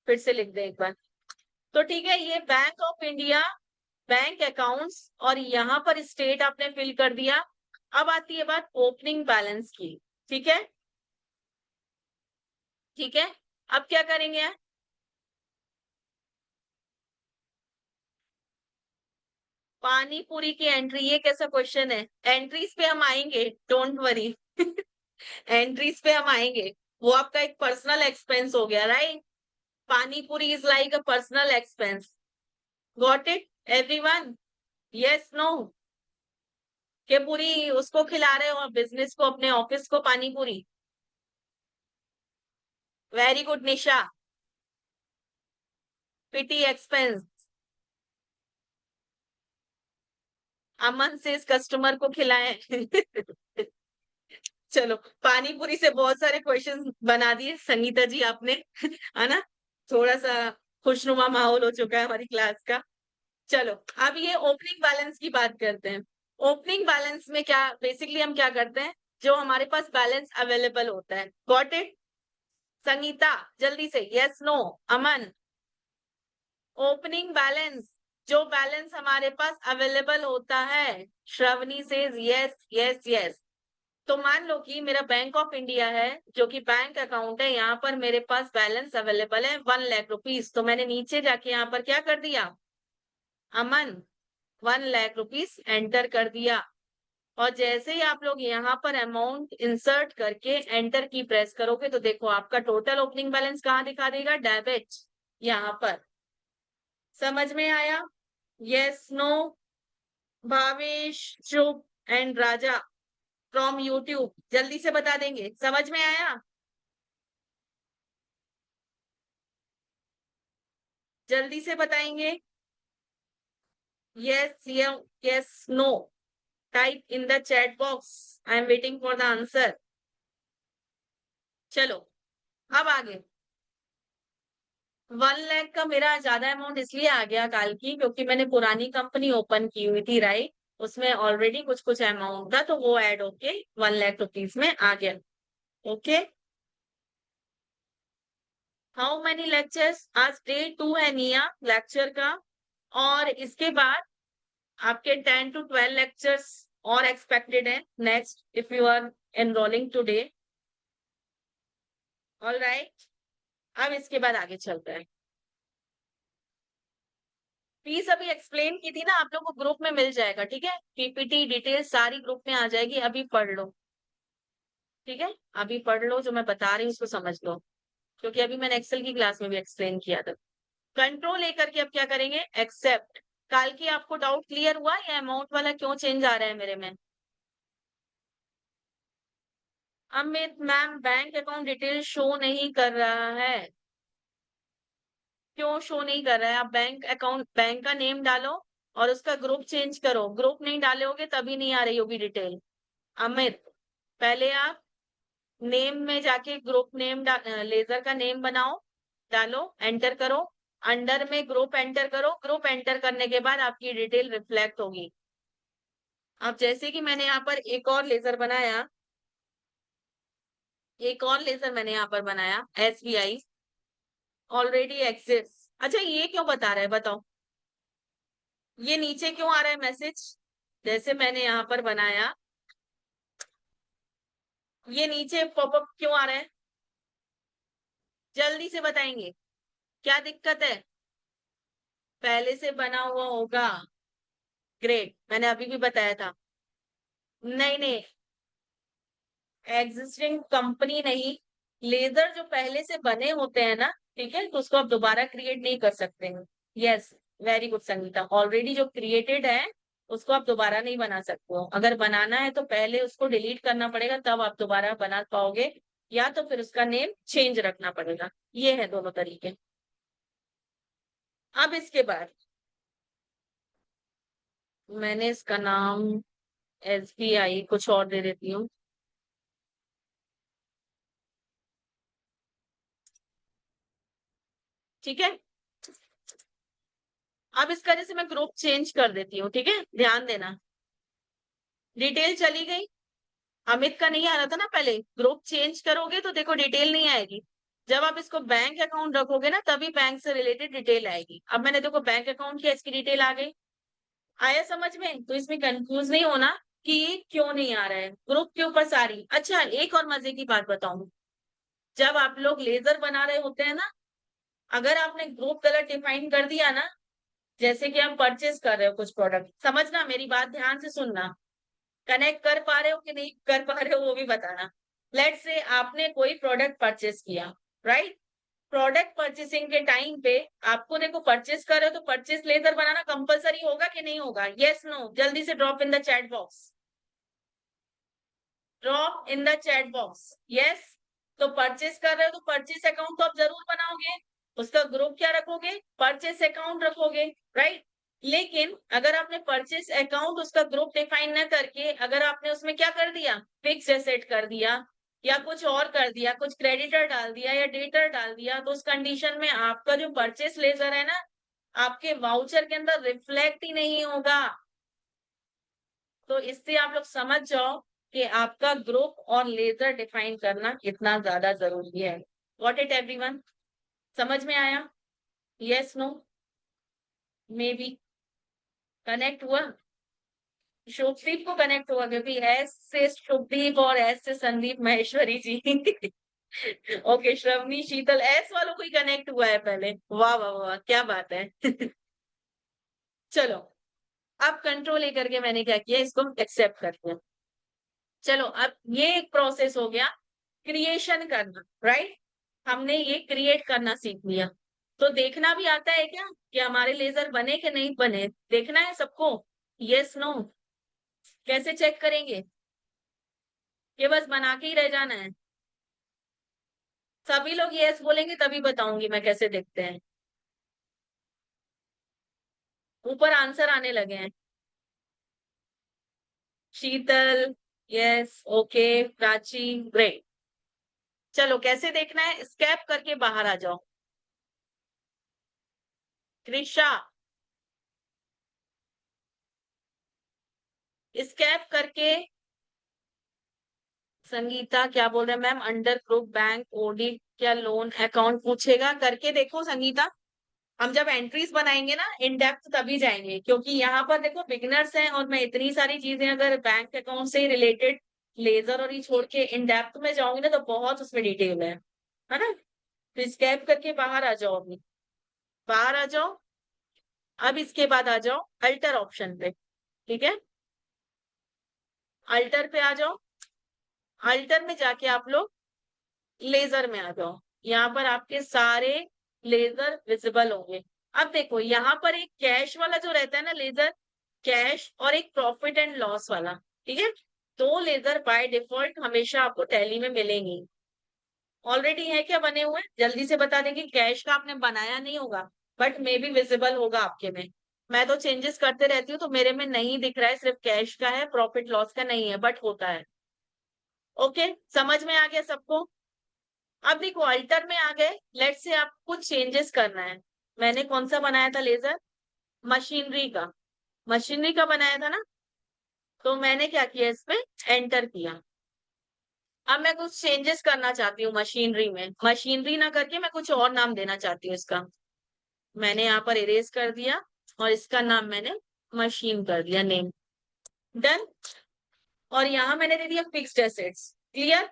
फिर से लिख दें एक बार। तो ठीक है, ये bank of India bank accounts, और यहाँ पर स्टेट आपने फिल कर दिया। अब आती है बात ओपनिंग बैलेंस की। ठीक है, ठीक है। अब क्या करेंगे? पानी पूरी की एंट्री, ये कैसा क्वेश्चन है? एंट्रीज पे हम आएंगे, डोंट वरी। एंट्रीज पे हम आएंगे। वो आपका एक पर्सनल एक्सपेंस हो गया, right? Pani puri is like a personal expense. Got it everyone? Yes no? के पूरी उसको खिला रहे हो बिजनेस को, अपने ऑफिस को पानी पूरी? वेरी गुड निशा। पिटी एक्सपेंस। अमन से इस कस्टमर को खिलाएं। चलो, पानी पूरी से बहुत सारे क्वेश्चंस बना दिए संगीता जी आपने, है ना? थोड़ा सा खुशनुमा माहौल हो चुका है हमारी क्लास का। चलो, अब ये ओपनिंग बैलेंस की बात करते हैं। ओपनिंग बैलेंस में क्या बेसिकली हम क्या करते हैं? जो हमारे पास बैलेंस अवेलेबल होता है। Got it? संगीता, जल्दी से यस नो? अमन, ओपनिंग बैलेंस, जो बैलेंस हमारे पास अवेलेबल होता है। श्रवणी से यस यस यस। तो मान लो कि मेरा बैंक ऑफ इंडिया है, जो कि बैंक अकाउंट है, यहाँ पर मेरे पास बैलेंस अवेलेबल है 1 लाख रुपीज। तो मैंने नीचे जाके यहाँ पर क्या कर दिया? अमन, 1 लाख रुपीज एंटर कर दिया। और जैसे ही आप लोग यहाँ पर अमाउंट इंसर्ट करके एंटर की प्रेस करोगे, तो देखो आपका टोटल ओपनिंग बैलेंस कहाँ दिखा देगा? डेबिट, यहाँ पर। समझ में आया? Yes no? Bhavesh, Shubh and Raja from YouTube जल्दी से बता देंगे, समझ में आया? जल्दी से बताएंगे। Yes yes no? Type in the chat box, I am waiting for the answer. चलो, अब आगे। 1 लाख का मेरा ज्यादा अमाउंट इसलिए आ गया काल की, क्योंकि मैंने पुरानी कंपनी ओपन की हुई थी, राइट? उसमें ऑलरेडी कुछ कुछ अमाउंट था, तो वो ऐड होके 1 लाख रुपीज में आ गया। Okay, how many lectures? आज डे 2 है निया लेक्चर का। और इसके बाद आपके 10 to 12 लेक्चर्स और एक्सपेक्टेड है next, if you are enrolling today. All right, अब इसके बाद आगे चलते हैं। फीस अभी एक्सप्लेन की थी ना, आप लोग को ग्रुप में मिल जाएगा, ठीक है। पीपीटी डिटेल सारी ग्रुप में आ जाएगी, अभी पढ़ लो, ठीक है। अभी पढ़ लो, जो मैं बता रही हूँ उसको समझ लो, क्योंकि अभी मैंने एक्सेल की क्लास में भी एक्सप्लेन किया था। कंट्रोल लेकर के अब क्या करेंगे, एक्सेप्ट। कल की आपको डाउट क्लियर हुआ, या अमाउंट वाला क्यों चेंज आ रहा है मेरे में? Amit ma'am, bank account detail show नहीं कर रहा है। क्यों शो नहीं कर रहा है? आप बैंक अकाउंट, बैंक का नेम डालो और उसका ग्रुप चेंज करो। ग्रुप नहीं डालोगे तभी नहीं आ रही होगी डिटेल। अमित, पहले आप नेम में जाके ग्रुप नेम, लेजर का नेम बनाओ, डालो, एंटर करो। अंडर में ग्रुप एंटर करो। ग्रुप एंटर करने के बाद आपकी डिटेल रिफ्लेक्ट होगी। अब जैसे कि मैंने यहाँ पर एक और लेजर बनाया, एक और लेजर मैंने यहाँ पर बनाया, SBI ऑलरेडी एग्जिस्ट। अच्छा, ये क्यों बता रहा है बताओ? ये नीचे क्यों आ रहा है मैसेज? जैसे मैंने यहाँ पर बनाया, ये नीचे पॉपअप क्यों आ रहा है? जल्दी से बताएंगे, क्या दिक्कत है? पहले से बना हुआ होगा। ग्रेट, मैंने अभी भी बताया था। नहीं नहीं, एग्जिस्टिंग कंपनी नहीं, लेजर जो पहले से बने होते हैं ना, ठीक है, तो उसको आप दोबारा क्रिएट नहीं कर सकते हैं। Yes, very good Sangeeta, already जो क्रिएटेड है उसको आप दोबारा नहीं बना सकते हो। अगर बनाना है तो पहले उसको डिलीट करना पड़ेगा, तब आप दोबारा बना पाओगे, या तो फिर उसका नेम चेंज रखना पड़ेगा। ये है दोनों तरीके। अब इसके बाद मैंने इसका नाम SBI कुछ और दे देती हूँ, ठीक है। अब इसका जैसे मैं ग्रुप चेंज कर देती हूँ, ठीक है, ध्यान देना। डिटेल चली गई। अमित का नहीं आ रहा था ना पहले, ग्रुप चेंज करोगे तो देखो डिटेल नहीं आएगी। जब आप इसको बैंक अकाउंट रखोगे ना, तभी बैंक से रिलेटेड डिटेल आएगी। अब मैंने देखो बैंक अकाउंट की इसकी डिटेल आ गई। आया समझ में? तो इसमें कंफ्यूज नहीं होना कि ये क्यों नहीं आ रहा है, ग्रुप के ऊपर सारी। अच्छा, एक और मजे की बात बताऊं, जब आप लोग लेजर बना रहे होते हैं ना, अगर आपने ग्रुप कलर डिफाइन कर दिया ना, जैसे कि आप परचेस कर रहे हो कुछ प्रोडक्ट, समझना मेरी बात, ध्यान से सुनना। कनेक्ट कर पा रहे हो कि नहीं कर पा रहे हो वो भी बताना। लेट से आपने कोई प्रोडक्ट परचेस किया, राइट। प्रोडक्ट परचेसिंग के टाइम पे आपको देखो, परचेस कर रहे हो तो परचेस लेजर बनाना कंपलसरी होगा कि नहीं होगा? यस नो, जल्दी से drop in the chat box, drop in the chat box. Yes. तो परचेस कर रहे हो तो परचेस अकाउंट तो आप जरूर बनाओगे, उसका ग्रुप क्या रखोगे? परचेस अकाउंट रखोगे, राइट। लेकिन अगर आपने परचेस अकाउंट उसका ग्रुप डिफाइन न करके, अगर आपने उसमें क्या कर दिया, फिक्स एसेट कर दिया, या कुछ और कर दिया, कुछ क्रेडिटर डाल दिया या डेटर डाल दिया, तो उस कंडीशन में आपका जो परचेस लेजर है ना, आपके वाउचर के अंदर रिफ्लेक्ट ही नहीं होगा। तो इससे आप लोग समझ जाओ कि आपका ग्रुप और लेजर डिफाइन करना कितना ज्यादा जरूरी है। वॉट इट एवरीवन, समझ में आया? Yes no, maybe. Connect हुआ? शुभदीप को कनेक्ट हुआ, क्योंकि एस से शुभदीप और एस से संदीप माहेश्वरी जी। ओके, श्रवणी शीतल, एस वालों को ही कनेक्ट हुआ है पहले। वाह वाह वाह, क्या बात है। चलो, अब कंट्रोल लेकर के मैंने क्या किया, इसको एक्सेप्ट कर दिया। चलो, अब ये एक प्रोसेस हो गया, क्रिएशन करना, राइट। हमने ये क्रिएट करना सीख लिया। तो देखना भी आता है क्या कि हमारे लेजर बने कि नहीं बने? देखना है सबको? Yes no? कैसे चेक करेंगे? ये बस बना के ही रह जाना है? सभी लोग यस बोलेंगे तभी बताऊंगी मैं कैसे देखते हैं। ऊपर आंसर आने लगे हैं। शीतल, यस, ओके, प्राची, ग्रेट। चलो, कैसे देखना है, स्कैप करके बाहर आ जाओ। त्रिशा, स्कैप करके। संगीता क्या बोल रहे हैं ma'am, under group bank OD क्या लोन अकाउंट पूछेगा? करके देखो संगीता। हम जब एंट्रीज बनाएंगे ना इन डेप्थ तभी जाएंगे, क्योंकि यहाँ पर देखो बिगिनर्स हैं और मैं इतनी सारी चीजें अगर बैंक अकाउंट से रिलेटेड लेजर और ये छोड़ के इन डेप्थ में जाऊंगी ना, तो बहुत उसमें डिटेल है ना। तो स्कैप करके बाहर आ जाओ, अभी बाहर आ जाओ। अब इसके बाद आ जाओ अल्टर ऑप्शन पे, ठीक है, अल्टर पे आ जाओ। अल्टर में जाके आप लोग लेजर में आ जाओ। यहाँ पर आपके सारे लेजर विजिबल होंगे। अब देखो यहाँ पर एक कैश वाला जो रहता है ना लेजर, कैश, और एक प्रॉफिट एंड लॉस वाला, ठीक है, दो लेजर बाय डिफॉल्ट हमेशा आपको टैली में मिलेंगी। ऑलरेडी है क्या बने हुए, जल्दी से बता देंगे। कैश का आपने बनाया नहीं होगा, बट मे बी विजिबल होगा आपके में। मैं तो चेंजेस करते रहती हूँ, तो मेरे में नहीं दिख रहा है, सिर्फ कैश का है, प्रॉफिट लॉस का नहीं है, बट होता है। ओके, समझ में आ गया सबको। अब देखो अल्टर में आ गए, लेट से आप कुछ चेंजेस करना है। मैंने कौन सा बनाया था लेजर, मशीनरी का, मशीनरी का बनाया था ना, तो मैंने क्या किया, इस पे एंटर किया। अब मैं कुछ चेंजेस करना चाहती हूँ मशीनरी में, मशीनरी ना करके मैं कुछ और नाम देना चाहती हूँ इसका। मैंने यहाँ पर इरेज कर दिया और इसका नाम मैंने मशीन कर दिया, नेम, डन। और यहाँ मैंने दे दिया फिक्स्ड एसेट्स, क्लियर।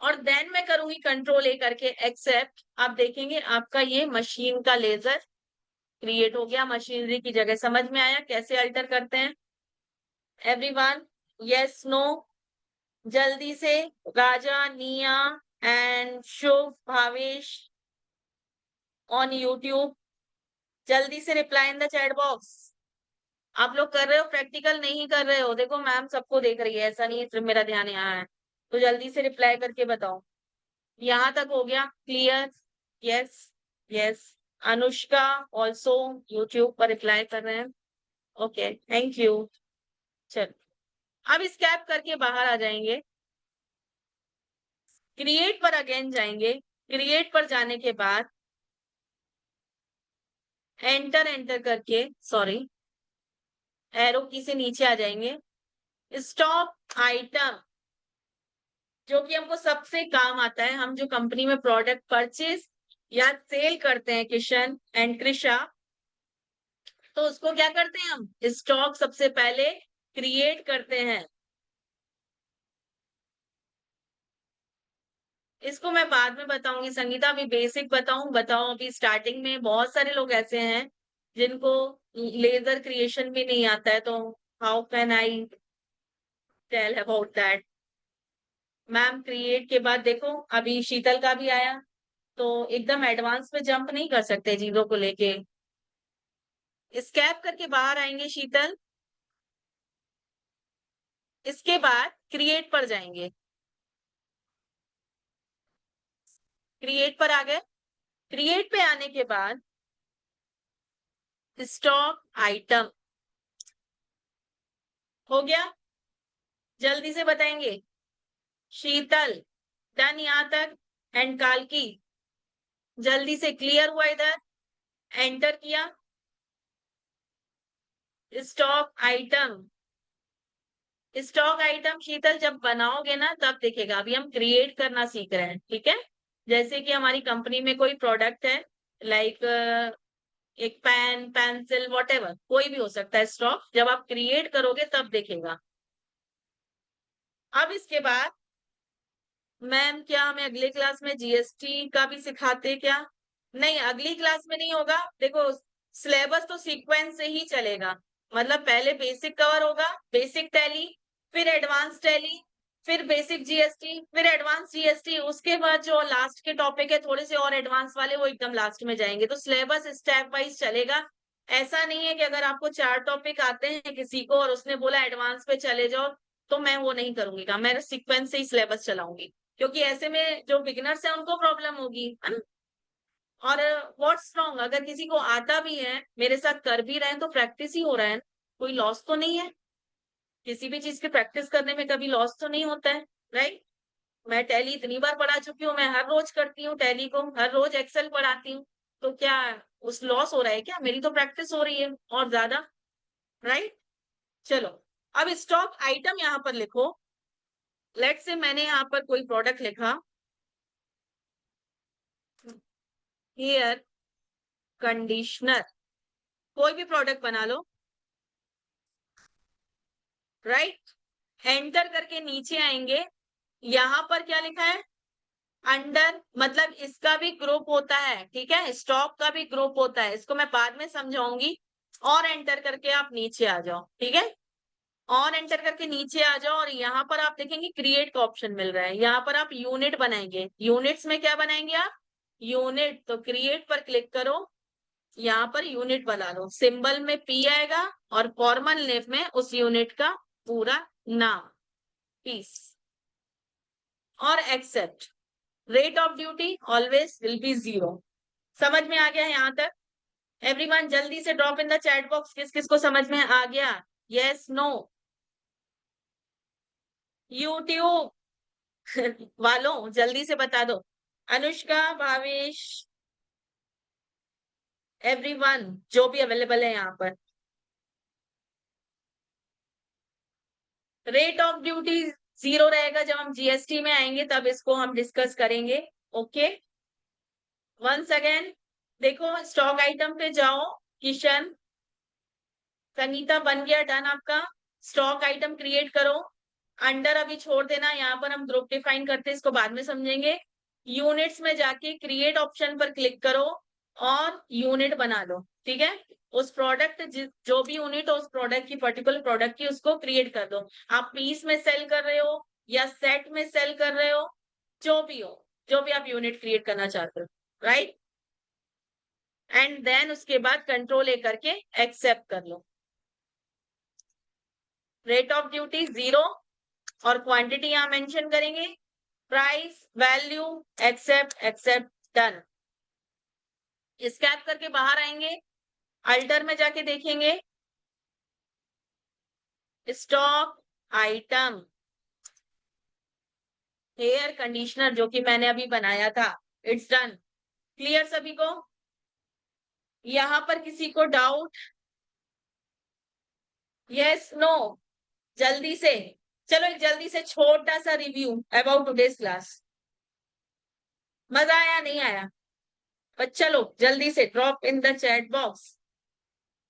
और देन मैं करूंगी कंट्रोल ए करके एक्सेप्ट। आप देखेंगे आपका ये मशीन का लेजर क्रिएट हो गया मशीनरी की जगह। समझ में आया कैसे अल्टर करते हैं एवरीवन? Yes, no? जल्दी से, राजा, निया and Shubh, Bhavesh on YouTube, जल्दी से reply in the chat box. आप लोग कर रहे हो, प्रैक्टिकल नहीं कर रहे हो? देखो मैम सबको देख रही है, ऐसा नहीं है सिर्फ मेरा ध्यान यहाँ है। तो जल्दी से रिप्लाई करके बताओ। यहाँ तक हो गया clear? Yes, yes. Anushka also YouTube पर रिप्लाई कर रहे हैं। Okay, thank you. चल, अब स्कैप करके बाहर आ जाएंगे, क्रिएट पर अगेन जाएंगे। क्रिएट पर जाने के बाद एंटर, एंटर करके, सॉरी, एरो की से नीचे आ जाएंगे। स्टॉक आइटम, जो कि हमको सबसे काम आता है, हम जो कंपनी में प्रोडक्ट परचेज या सेल करते हैं, किशन एंड कृषा, तो उसको क्या करते हैं हम, स्टॉक सबसे पहले क्रिएट करते हैं। इसको मैं बाद में बताऊंगी संगीता, अभी बेसिक बताऊं? बताओ, अभी स्टार्टिंग में बहुत सारे लोग ऐसे हैं जिनको लेजर क्रिएशन भी नहीं आता है, तो how can I tell about that. Ma'am create के बाद देखो अभी शीतल का भी आया, तो एकदम एडवांस में जंप नहीं कर सकते चीजों को लेके। स्कैप करके बाहर आएंगे शीतल। इसके बाद क्रिएट पर जाएंगे। क्रिएट पर आ गए। क्रिएट पे आने के बाद स्टॉक आइटम हो गया, जल्दी से बताएंगे। शीतल, डन यहां तक? एंड कालकी, जल्दी से, क्लियर हुआ इधर? एंटर किया। स्टॉक आइटम, स्टॉक आइटम शीतल जब बनाओगे ना तब दिखेगा, अभी हम क्रिएट करना सीख रहे हैं, ठीक है। जैसे कि हमारी कंपनी में कोई प्रोडक्ट है, लाइक एक पेन, पेंसिल, वॉटेवर, कोई भी हो सकता है स्टॉक, जब आप क्रिएट करोगे तब दिखेगा। अब इसके बाद मैम क्या हमें अगले क्लास में जीएसटी का भी सिखाते क्या? नहीं, अगली क्लास में नहीं होगा। देखो सिलेबस तो सीक्वेंस से ही चलेगा, मतलब पहले बेसिक कवर होगा, बेसिक टैली, फिर एडवांस टैली, फिर बेसिक जीएसटी, फिर एडवांस जीएसटी, उसके बाद जो लास्ट के टॉपिक है थोड़े से और एडवांस वाले, वो एकदम लास्ट में जाएंगे। तो सिलेबस स्टेप वाइज चलेगा। ऐसा नहीं है कि अगर आपको 4 टॉपिक आते हैं किसी को और उसने बोला एडवांस पे चले जाओ, तो मैं वो नहीं करूंगी काम, मैं सीक्वेंस से ही सिलेबस चलाऊंगी, क्योंकि ऐसे में जो बिगिनर्स है उनको प्रॉब्लम होगी, है ना। और व्हाट्स रॉन्ग, अगर किसी को आता भी है, मेरे साथ कर भी रहे हैं, तो प्रैक्टिस ही हो रहा है, कोई लॉस तो नहीं है। किसी भी चीज की प्रैक्टिस करने में कभी लॉस तो नहीं होता है, राइट। मैं टैली इतनी बार पढ़ा चुकी हूँ, मैं हर रोज करती हूँ टैली को, हर रोज एक्सेल पढ़ाती हूँ, तो क्या उस लॉस हो रहा है क्या? मेरी तो प्रैक्टिस हो रही है और ज्यादा, राइट। चलो, अब स्टॉक आइटम यहाँ पर लिखो। लेट से मैंने यहाँ पर कोई प्रोडक्ट लिखा, हेयर कंडीशनर, कोई भी प्रोडक्ट बना लो, राइट। एंटर करके नीचे आएंगे, यहां पर क्या लिखा है, अंडर मतलब इसका भी ग्रुप होता है, ठीक है, स्टॉक का भी ग्रुप होता है, इसको मैं बाद में समझाऊंगी। और एंटर करके आप नीचे आ जाओ, ठीक है। और एंटर करके नीचे आ जाओ और यहाँ पर आप देखेंगे क्रिएट का ऑप्शन मिल रहा है, यहाँ पर आप यूनिट बनाएंगे। यूनिट्स में क्या बनाएंगे आप? यूनिट। तो क्रिएट पर क्लिक करो, यहाँ पर यूनिट बना लो, सिंबल में पी आएगा और फॉर्मल नेम में उस यूनिट का पूरा नाम, पीस। और except. Rate of duty always will be 0। समझ में आ गया यहाँ तक? एवरीवन जल्दी से drop in the chat box, किस किस को समझ में आ गया? Yes, no. यूट्यूब वालों जल्दी से बता दो। अनुष्का, भावेश, एवरीवन जो भी अवेलेबल है यहाँ पर। रेट ऑफ ड्यूटी 0 रहेगा, जब हम जीएसटी में आएंगे तब इसको हम डिस्कस करेंगे। ओके, वंस अगेन देखो, स्टॉक आइटम पे जाओ। किशन, संगीता, बन गया डन आपका। स्टॉक आइटम क्रिएट करो। अंडर अभी छोड़ देना, यहाँ पर हम ग्रुप डिफाइन करते हैं, इसको बाद में समझेंगे। यूनिट्स में जाके क्रिएट ऑप्शन पर क्लिक करो और यूनिट बना लो, ठीक है। उस प्रोडक्ट जो भी यूनिट हो उस प्रोडक्ट की, पर्टिकुलर प्रोडक्ट की, उसको क्रिएट कर दो। आप पीस में सेल कर रहे हो या सेट में सेल कर रहे हो, जो भी हो, जो भी आप यूनिट क्रिएट करना चाहते हो, राइट। एंड देन उसके बाद कंट्रोल ए करके एक्सेप्ट कर लो। रेट ऑफ ड्यूटी 0 और क्वांटिटी यहां मेंशन करेंगे, price, value, accept, accept, done. Escape करके बाहर आएंगे, अल्टर में जाके देखेंगे स्टॉक आइटम, हेयर कंडीशनर जो कि मैंने अभी बनाया था, इट्स डन। क्लियर सभी को? यहां पर किसी को डाउट? Yes, no? जल्दी से चलो, एक जल्दी से छोटा सा रिव्यू अबाउट टुडेज क्लास। मजा आया नहीं आया? पर चलो जल्दी से drop in the chat box.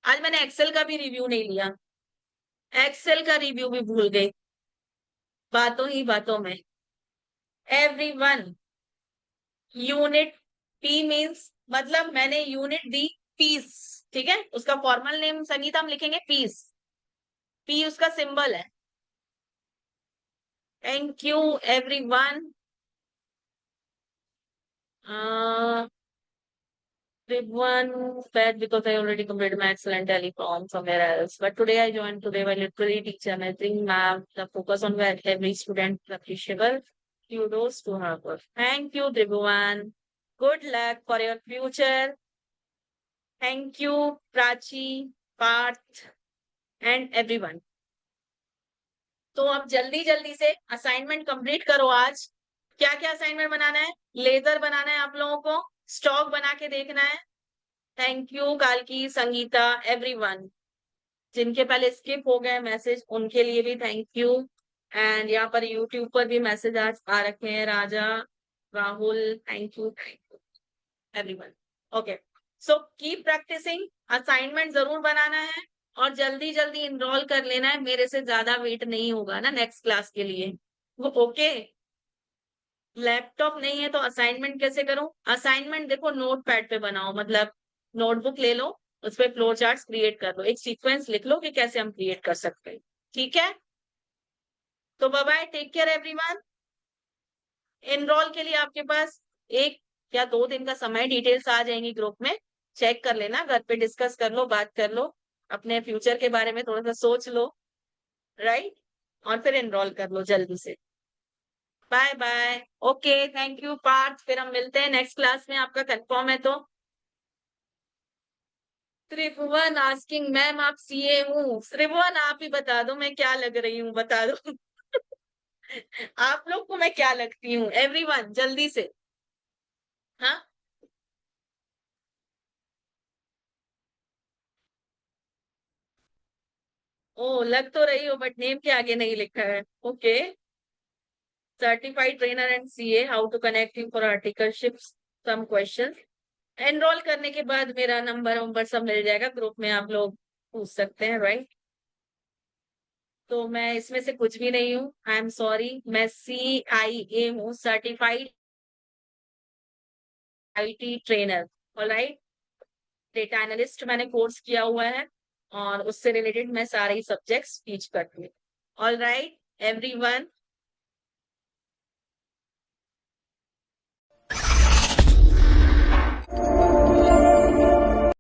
आज मैंने एक्सेल का भी रिव्यू नहीं लिया, एक्सेल का रिव्यू भी भूल गई बातों ही बातों में। एवरीवन, यूनिट पी मींस मतलब मैंने यूनिट दी पीस, ठीक है। उसका फॉर्मल नेम संगीता हम लिखेंगे पीस, पी उसका सिंबल है। Thank you everyone. One fed because I already completed my excellent tally from somewhere else. But today I joined today by literally teacher. And I think ma'am, the focus on where every student is appreciable. Kudos to her work. Thank you, Tribhuvan. Good luck for your future. Thank you, Prachi, Parth, and everyone. तो अब जल्दी जल्दी से assignment complete करो आज। क्या क्या assignment बनाना है? लेजर बनाना है आप लोगों को, स्टॉक बना के देखना है। थैंक यू कालकी, संगीता, एवरीवन। जिनके पहले स्किप हो गए मैसेज उनके लिए भी थैंक यू। एंड यहाँ पर यूट्यूब पर भी मैसेज आज आ रखे हैं, Raja, Rahul, thank you everyone. Okay, so keep practising, assignment जरूर बनाना है और जल्दी जल्दी इनरोल कर लेना है, मेरे से ज्यादा वेट नहीं होगा ना नेक्स्ट क्लास के लिए। वो ओके। लैपटॉप नहीं है तो असाइनमेंट कैसे करूं? असाइनमेंट देखो नोट पैड पे बनाओ, मतलब नोटबुक ले लो, उस पर फ्लो चार्ट क्रिएट कर लो, एक सीक्वेंस लिख लो कि कैसे हम क्रिएट कर सकते हैं, ठीक है। तो bye bye, take care everyone. Enrol के लिए आपके पास 1 या 2 दिन का समय, डिटेल्स आ जाएंगी ग्रुप में, चेक कर लेना, घर पे डिस्कस कर लो, बात कर लो, अपने फ्यूचर के बारे में थोड़ा सा सोच लो, राइट। और फिर एनरोल कर लो जल्दी से। Bye bye. Okay, thank you Parth, फिर हम मिलते हैं नेक्स्ट क्लास में, आपका कंफर्म है तो। त्रिभुवन आस्किंग मैम आप सीए हूँ? त्रिभुवन आप ही बता दो मैं क्या लग रही हूँ, बता दो आप लोग को मैं क्या लगती हूँ? एवरीवन जल्दी से। हाँ, ओ लग तो रही हो बट नेम के आगे नहीं लिखा है। Okay, certified trainer and CA, how to connect you for articleship, some questions. Enrol करने के बाद मेरा नंबर सब मिल जाएगा, ग्रुप में आप लोग पूछ सकते हैं, राइट। तो मैं इसमें से कुछ भी नहीं हूँ, आई एम सॉरी। मैं CIA हूँ, certified IT trainer. Alright, data analyst मैंने कोर्स किया हुआ है और उससे रिलेटेड मैं सारे सब्जेक्ट्स टीच करती हूँ। Alright everyone,